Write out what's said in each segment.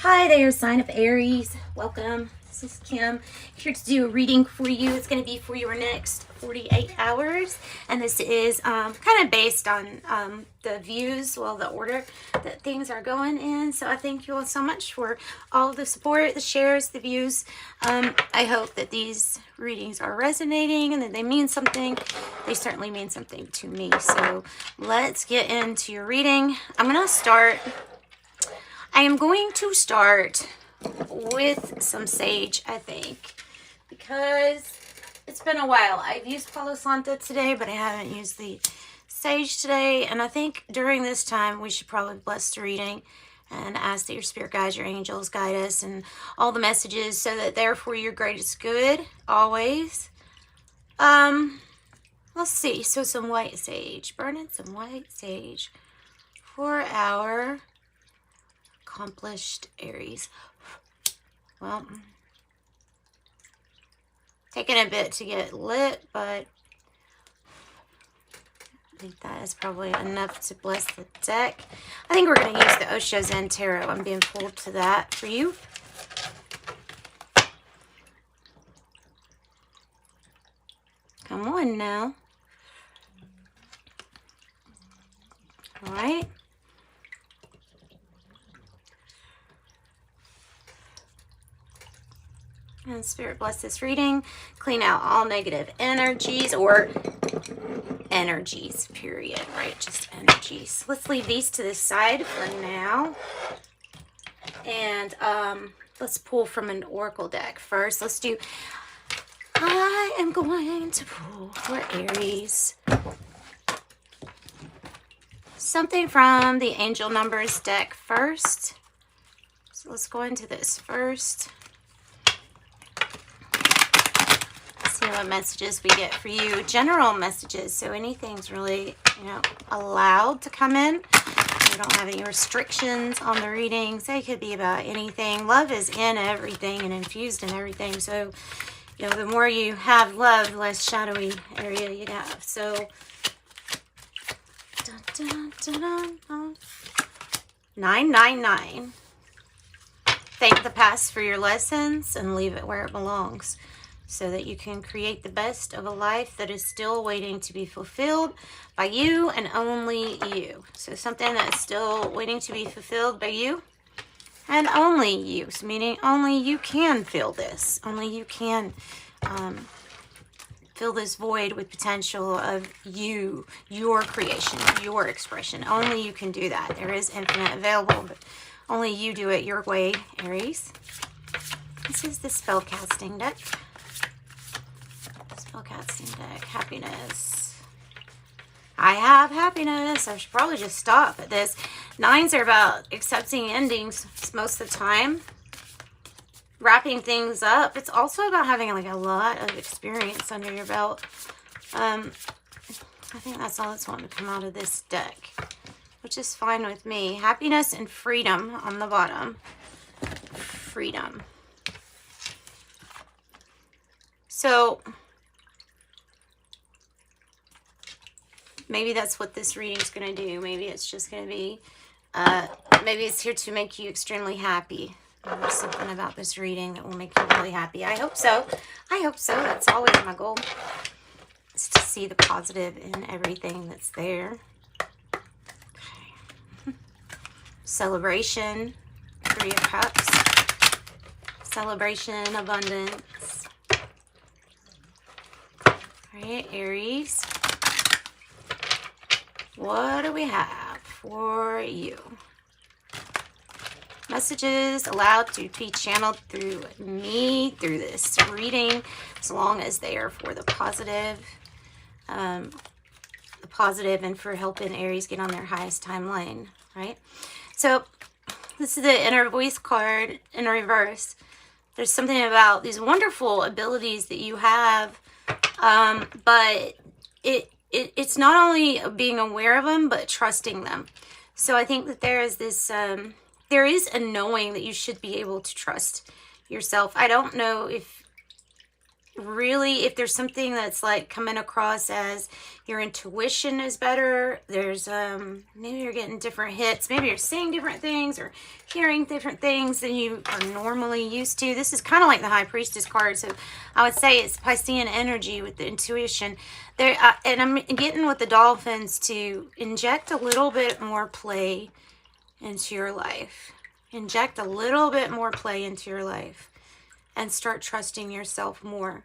Hi there, sign of Aries. Welcome. This is Kim here to do a reading for you. It's going to be for your next 48 hours. And this is kind of based on the views, well, the order that things are going in. So I thank you all so much for all the support, the shares, the views. I hope that these readings are resonating and that they mean something. They certainly mean something to me. So let's get into your reading. I am going to start with some sage, I think, because it's been a while. I've used Palo Santo today, but I haven't used the sage today. And I think during this time, we should probably bless the reading and ask that your spirit guides, your angels guide us and all the messages so that they're for your greatest good, always. Let's see. So some white sage. Burning some white sage for our accomplished Aries. Well, taking a bit to get lit, but I think that is probably enough to bless the deck. I think we're going to use the Osho Zen Tarot. I'm being pulled to that for you. Come on now. All right. And Spirit, bless this reading. Clean out all negative energies or energies, period, right? Just energies. Let's leave these to the side for now. And let's pull from an oracle deck first. Let's do, I am going to pull for Aries something from the angel numbers deck first. So let's go into this first. See what messages we get for you. General messages, so anything's really, allowed to come in. We don't have any restrictions on the readings. They could be about anything. Love is in everything and infused in everything. So, the more you have love, the less shadowy area you have. So, 999. Thank the past for your lessons and leave it where it belongs, so that you can create the best of a life that is still waiting to be fulfilled by you and only you. So something that is still waiting to be fulfilled by you and only you. So meaning only you can feel this. Only you can fill this void with potential of you, your creation, your expression. Only you can do that. There is infinite available, but only you do it your way, Aries. This is the spellcasting deck. Spellcasting deck, happiness. I have happiness. I should probably just stop at this. Nines are about accepting endings most of the time. Wrapping things up. It's also about having like a lot of experience under your belt. I think that's all that's wanting to come out of this deck, which is fine with me. Happiness and freedom on the bottom. Freedom. So maybe that's what this reading is going to do. Maybe it's just going to be, maybe it's here to make you extremely happy. There's something about this reading that will make you really happy. I hope so. I hope so. That's always my goal, is to see the positive in everything that's there. Okay. Celebration, 3 of Cups. Celebration, abundance. All right, Aries. What do we have for you? Messages allowed to be channeled through me, through this reading, as long as they are for the positive and for helping Aries get on their highest timeline, right? So this is the inner voice card in reverse. There's something about these wonderful abilities that you have, but it's not only being aware of them, but trusting them. So I think that there is this, there is a knowing that you should be able to trust yourself. I don't know if really, if there's something that's like coming across as your intuition is better, there's maybe you're getting different hits, maybe you're seeing different things or hearing different things than you are normally used to. This is kind of like the High Priestess card, so I would say it's Piscean energy with the intuition there. And I'm getting with the dolphins to inject a little bit more play into your life. Inject a little bit more play into your life and start trusting yourself more.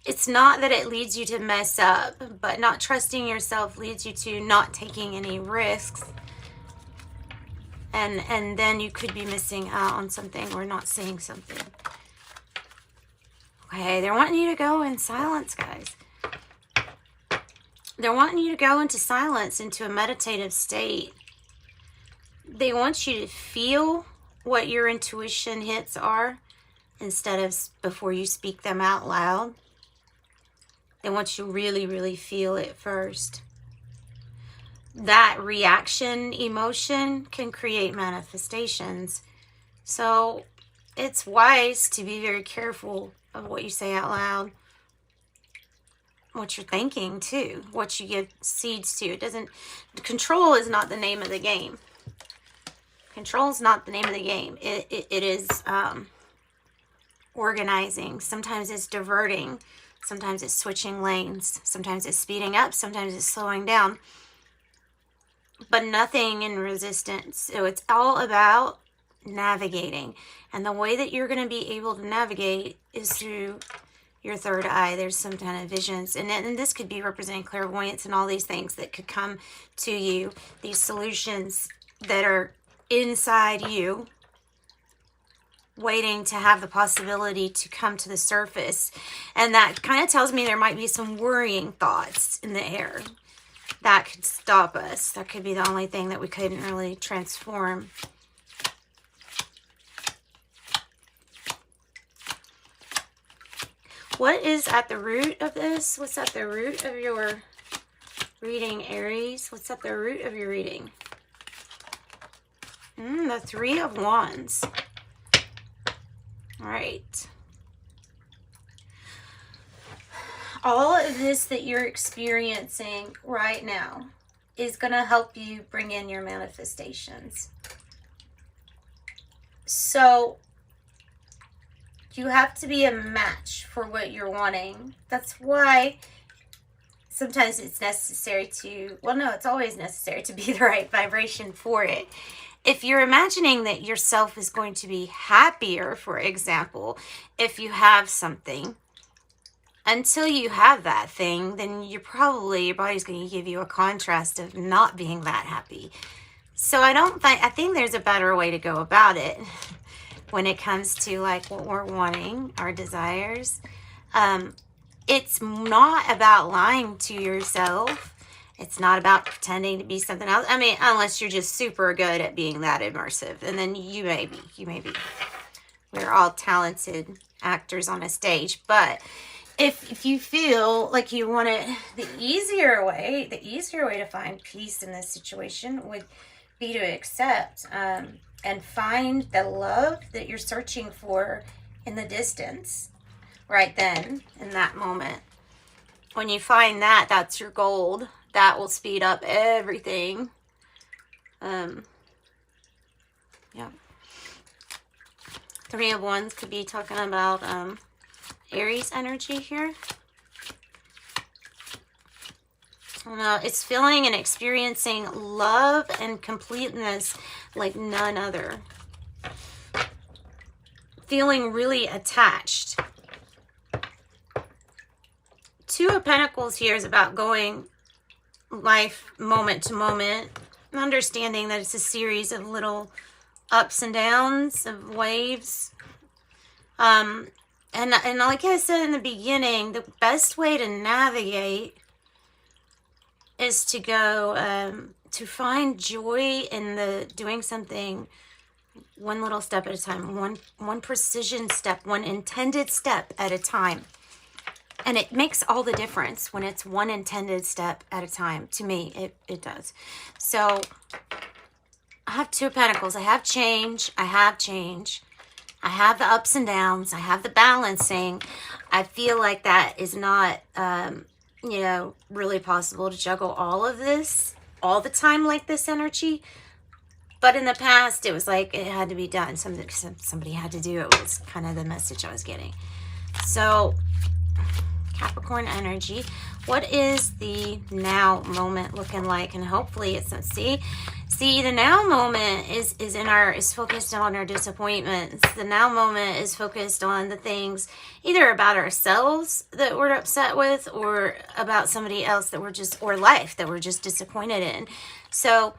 It's not that it leads you to mess up, but not trusting yourself leads you to not taking any risks. And then you could be missing out on something or not seeing something. Okay, they're wanting you to go in silence, guys. They're wanting you to go into silence, into a meditative state. They want you to feel what your intuition hits are instead of before you speak them out loud. They want you to really, really feel it first. That reaction emotion can create manifestations. So it's wise to be very careful of what you say out loud, what you're thinking too, what you give seeds to. Control is not the name of the game. Control is not the name of the game. It is organizing. Sometimes it's diverting. Sometimes it's switching lanes. Sometimes it's speeding up. Sometimes it's slowing down. But nothing in resistance. So it's all about navigating. And the way that you're going to be able to navigate is through your third eye. There's some kind of visions. And this could be representing clairvoyance and all these things that could come to you. These solutions that are inside you, waiting to have the possibility to come to the surface. And that kind of tells me there might be some worrying thoughts in the air that could stop us. That could be the only thing that we couldn't really transform. What is at the root of this? What's at the root of your reading, Aries? What's at the root of your reading? The Three of Wands. All right. All of this that you're experiencing right now is going to help you bring in your manifestations. So you have to be a match for what you're wanting. That's why sometimes it's necessary to, well, no, it's always necessary to be the right vibration for it. If you're imagining that yourself is going to be happier, for example, if you have something, until you have that thing, then your body's going to give you a contrast of not being that happy. So I think there's a better way to go about it when it comes to like what we're wanting, our desires. It's not about lying to yourself. It's not about pretending to be something else. I mean, unless you're just super good at being that immersive. And then you may be. We're all talented actors on a stage. But if you feel like you want it, the easier way to find peace in this situation would be to accept and find the love that you're searching for in the distance right then, in that moment. When you find that, that's your gold. That will speed up everything. Yeah. Three of Wands could be talking about Aries energy here. I don't know. It's feeling and experiencing love and completeness like none other. Feeling really attached. Two of Pentacles here is about going life moment to moment, understanding that it's a series of little ups and downs, of waves. And like I said in the beginning, the best way to navigate is to go to find joy in the doing something one little step at a time, one precision step, one intended step at a time. And it makes all the difference when it's one intended step at a time. To me, it does. So I have Two of Pentacles. I have change. I have the ups and downs. I have the balancing. I feel like that is not, you know, really possible to juggle all of this all the time like this energy. But in the past, it was like it had to be done. Somebody had to do it, was kind of the message I was getting. So, Capricorn energy. What is the now moment looking like? And hopefully it's, see, the now moment is focused on our disappointments. The now moment is focused on the things either about ourselves that we're upset with, or about somebody else that we're just, or life that we're just disappointed in. So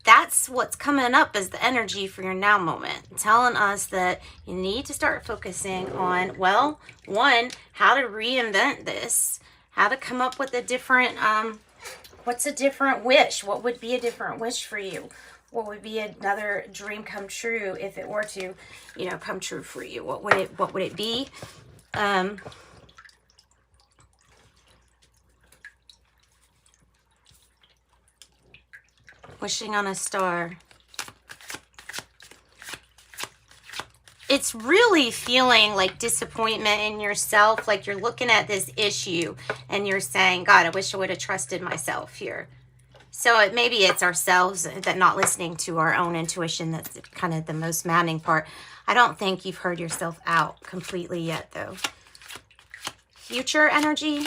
that's what's coming up as the energy for your now moment, telling us that you need to start focusing on, well, one, how to reinvent this, how to come up with a different, what's a different wish? What would be a different wish for you? What would be another dream come true if it were to, you know, come true for you? What would it be? Wishing on a star. It's really feeling like disappointment in yourself, like you're looking at this issue and you're saying, God, I wish I would have trusted myself here. So maybe it's ourselves that not listening to our own intuition. That's kind of the most maddening part. I don't think you've heard yourself out completely yet, though. Future energy.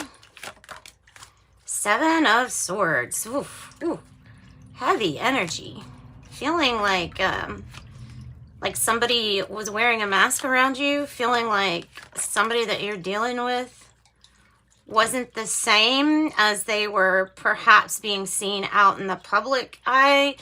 7 of Swords. Oof. Ooh. Heavy energy. Feeling like somebody was wearing a mask around you. Feeling like somebody that you're dealing with wasn't the same as they were perhaps being seen out in the public eye.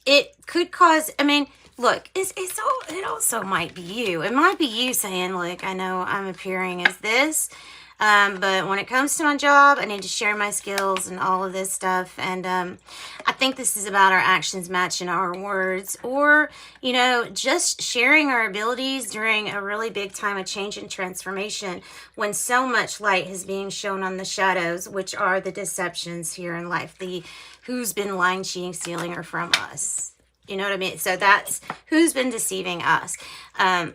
It could cause, I mean, look, it also might be you. It might be you saying, like, I know I'm appearing as this, but when it comes to my job, I need to share my skills and all of this stuff. And I think this is about our actions matching our words, or, you know, just sharing our abilities during a really big time of change and transformation, when so much light is being shown on the shadows, which are the deceptions here in life, the who's been lying, cheating, stealing, or from us. You know what I mean? So that's who's been deceiving us. And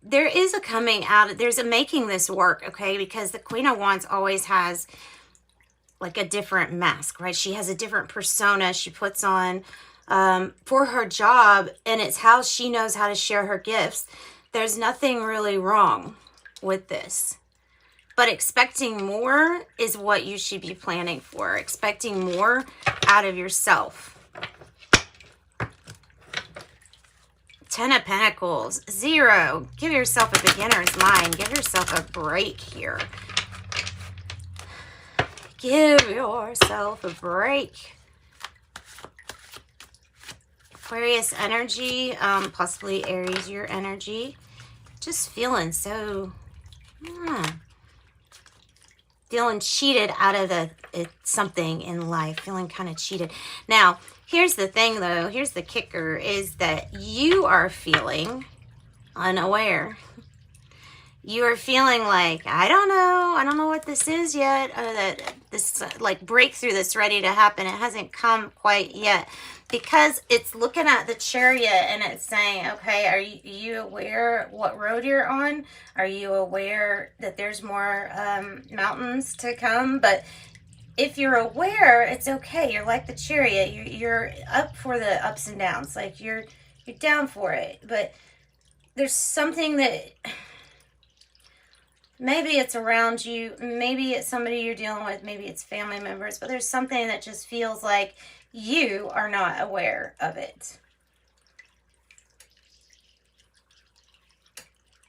there is a coming out, there's a making this work, okay? Because the Queen of Wands always has like a different mask, right? She has a different persona she puts on for her job, and it's how she knows how to share her gifts. There's nothing really wrong with this. But expecting more is what you should be planning for. Expecting more out of yourself. 10 of Pentacles. 0. Give yourself a beginner's mind. Give yourself a break here. Give yourself a break. Aquarius energy. Possibly Aries, your energy. Just feeling so... feeling cheated out of something in life. Feeling kind of cheated. Now, here's the thing, though. Here's the kicker, is that you are feeling unaware. You are feeling like, I don't know what this is yet. That this like breakthrough that's ready to happen, it hasn't come quite yet. Because it's looking at the Chariot and it's saying, okay, are you aware what road you're on? Are you aware that there's more mountains to come? But if you're aware, it's okay. You're like the Chariot. You're up for the ups and downs. Like you're down for it. But there's something that maybe it's around you. Maybe it's somebody you're dealing with. Maybe it's family members. But there's something that just feels like you are not aware of it.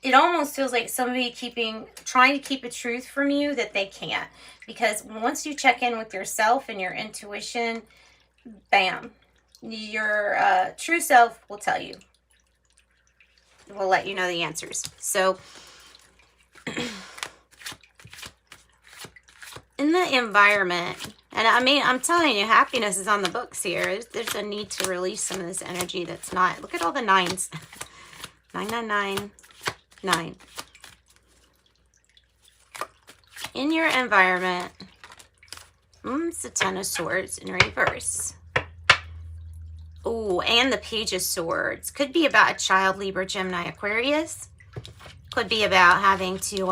It almost feels like somebody trying to keep a truth from you that they can't. Because once you check in with yourself and your intuition, bam, your true self will tell you. It will let you know the answers. So, in the environment, and I mean, I'm telling you, happiness is on the books here. There's a need to release some of this energy that's not. Look at all the 9s. 999. 9. In your environment, it's the 10 of Swords in reverse. Oh, and the Page of Swords. Could be about a child, Libra, Gemini, Aquarius. Could be about having to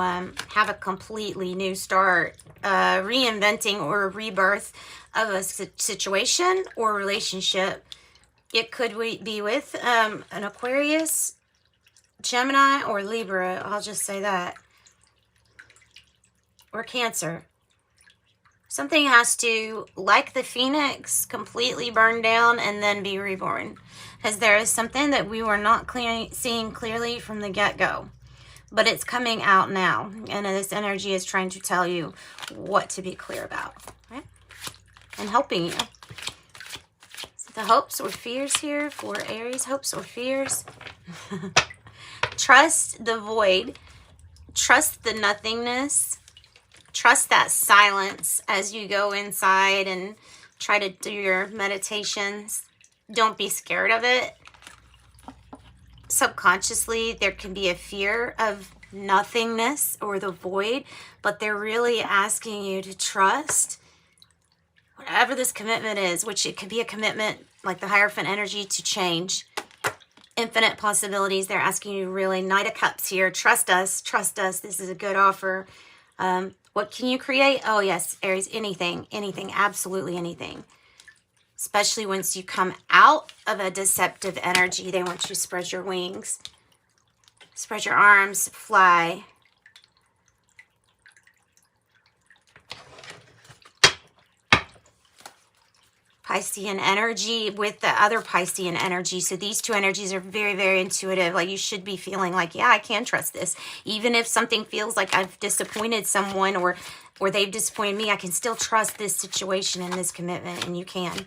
have a completely new start, reinventing or a rebirth of a situation or relationship. It could be with an Aquarius, Gemini, or Libra. I'll just say that. Or Cancer. Something has to, like the phoenix, completely burn down and then be reborn. Because there is something that we were not seeing clearly from the get-go. But it's coming out now. And this energy is trying to tell you what to be clear about. Right? And helping you. So the hopes or fears here for Aries. Hopes or fears. Trust the void. Trust the nothingness. Trust that silence as you go inside and try to do your meditations. Don't be scared of it. Subconsciously, there can be a fear of nothingness or the void, but they're really asking you to trust whatever this commitment is, which it could be a commitment like the Hierophant energy to change. Infinite possibilities. They're asking you really, Knight of Cups here. Trust us. Trust us. This is a good offer. What can you create? Oh, yes, Aries, anything, absolutely anything. Especially once you come out of a deceptive energy, they want you to spread your wings, spread your arms, fly. Piscean energy with the other Piscean energy. So these two energies are very, very intuitive. Like you should be feeling like, yeah, I can trust this. Even if something feels like I've disappointed someone or they've disappointed me, I can still trust this situation and this commitment, and you can.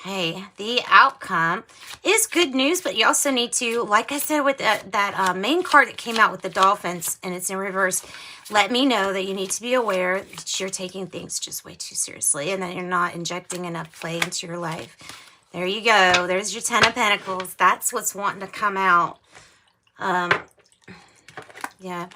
Okay, the outcome is good news, but you also need to, like I said with that main card that came out with the dolphins, and it's in reverse, let me know that you need to be aware that you're taking things just way too seriously and that you're not injecting enough play into your life. There you go. There's your 10 of Pentacles. That's what's wanting to come out. Yeah.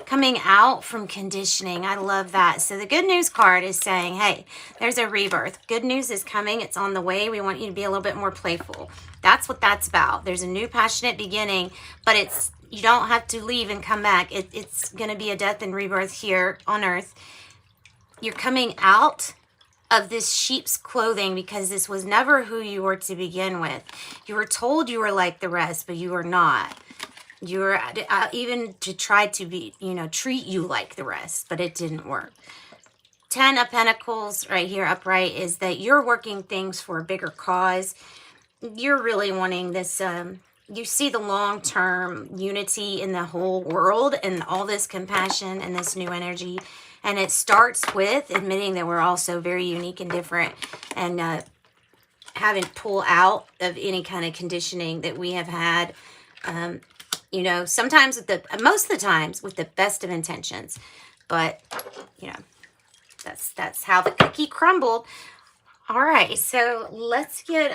Coming out from conditioning. I love that. So the good news card is saying, hey, there's a rebirth. Good news is coming. It's on the way. We want you to be a little bit more playful. That's what that's about. There's a new passionate beginning, but you don't have to leave and come back. It's going to be a death and rebirth here on earth. You're coming out of this sheep's clothing because this was never who you were to begin with. You were told you were like the rest, but you were not. You were even to try to be, treat you like the rest, but it didn't work. 10 of Pentacles right here upright is that you're working things for a bigger cause. You're really wanting this, you see the long-term unity in the whole world and all this compassion and this new energy. And it starts with admitting that we're all so very unique and different and having to pull out of any kind of conditioning that we have had. Sometimes most of the times with the best of intentions, but that's how the cookie crumbled. All right, so let's get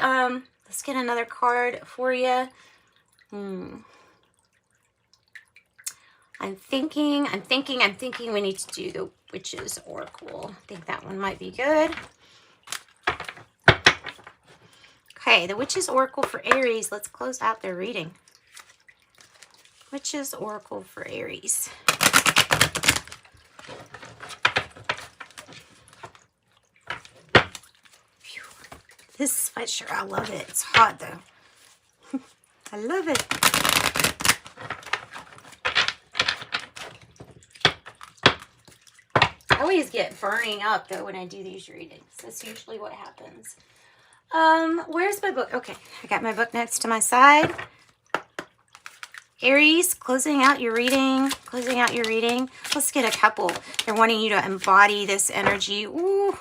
another card for you. I'm thinking we need to do the Witch's Oracle. I think that one might be good. Okay, the Witch's Oracle for Aries. Let's close out their reading. Witch's Oracle for Aries. Phew. This sweatshirt, I love it. It's hot though. I love it. I always get burning up though when I do these readings. That's usually what happens. Where's my book? Okay, I got my book next to my side. Aries, closing out your reading. Let's get a couple. They're wanting you to embody this energy. Ooh.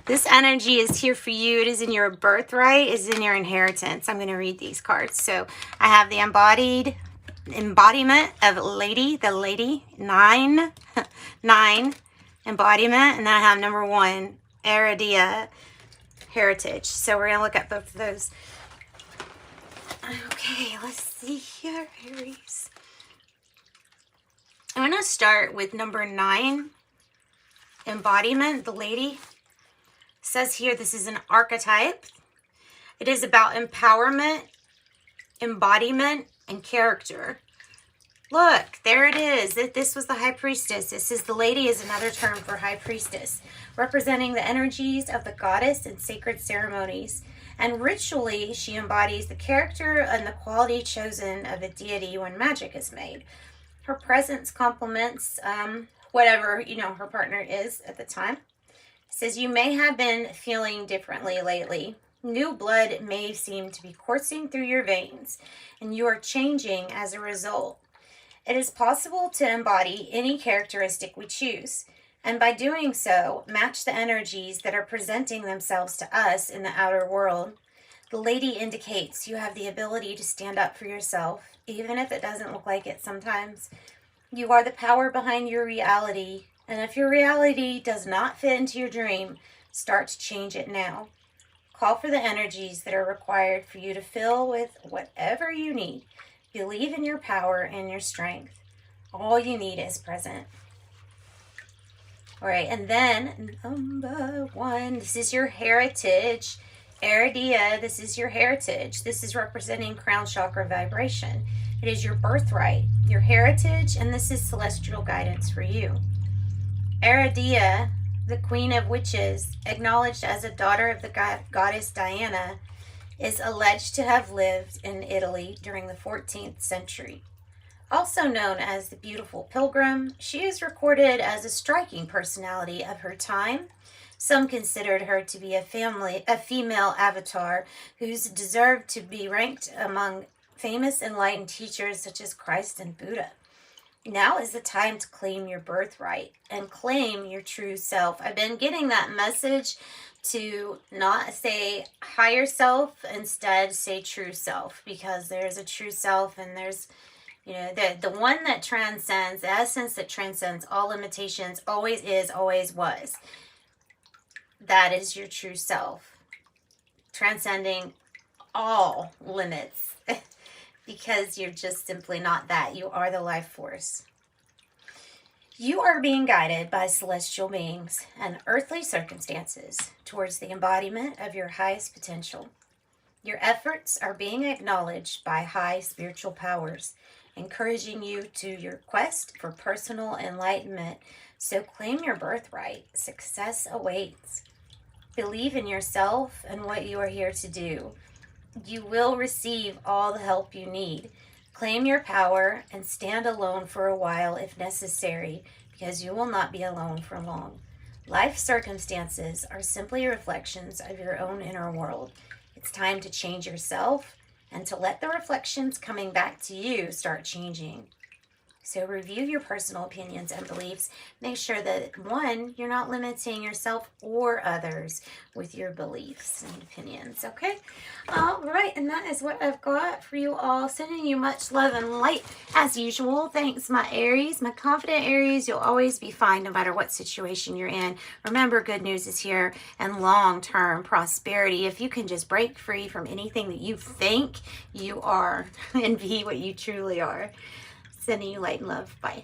This energy is here for you. It is in your birthright. It is in your inheritance. I'm going to read these cards. So I have the embodiment of the lady, 9, embodiment. And then I have number 1, Iridia, heritage. So we're going to look at both of those. Okay, let's see here, Aries. I'm going to start with number 9, embodiment, the lady. says here this is an archetype. It is about empowerment, embodiment, and character. Look, there it is. This was the High Priestess. This is the lady is another term for High Priestess, representing the energies of the goddess in sacred ceremonies. And ritually, she embodies the character and the quality chosen of a deity when magic is made. Her presence complements whatever, her partner is at the time. It says, you may have been feeling differently lately. New blood may seem to be coursing through your veins, and you are changing as a result. It is possible to embody any characteristic we choose, and by doing so, match the energies that are presenting themselves to us in the outer world. The lady indicates you have the ability to stand up for yourself, even if it doesn't look like it sometimes. You are the power behind your reality, and if your reality does not fit into your dream, start to change it now. Call for the energies that are required for you to fill with whatever you need. Believe in your power and your strength. All you need is present. All right, and then number 1, this is your heritage. Aridia, this is your heritage. This is representing crown chakra vibration. It is your birthright, your heritage, and this is celestial guidance for you. Aridia, the Queen of Witches, acknowledged as a daughter of the goddess Diana, is alleged to have lived in Italy during the 14th century. Also known as the Beautiful Pilgrim, she is recorded as a striking personality of her time. Some considered her to be a female avatar who's deserved to be ranked among famous enlightened teachers such as Christ and Buddha. Now is the time to claim your birthright and claim your true self. I've been getting that message to not say higher self, instead say true self, because there's a true self and there's, the one that transcends, the essence that transcends all limitations, always is, always was. That is your true self, transcending all limits, because you're just simply not that. You are the life force. You are being guided by celestial beings and earthly circumstances towards the embodiment of your highest potential. Your efforts are being acknowledged by high spiritual powers, encouraging you to your quest for personal enlightenment. So claim your birthright. Success awaits. Believe in yourself and what you are here to do. You will receive all the help you need. Claim your power and stand alone for a while if necessary, because you will not be alone for long. Life circumstances are simply reflections of your own inner world. It's time to change yourself and to let the reflections coming back to you start changing. So review your personal opinions and beliefs. Make sure that, 1, you're not limiting yourself or others with your beliefs and opinions, okay? All right, and that is what I've got for you all. Sending you much love and light as usual. Thanks, my Aries, my confident Aries. You'll always be fine no matter what situation you're in. Remember, good news is here and long-term prosperity. If you can just break free from anything that you think you are and be what you truly are. Sending you light and love. Bye.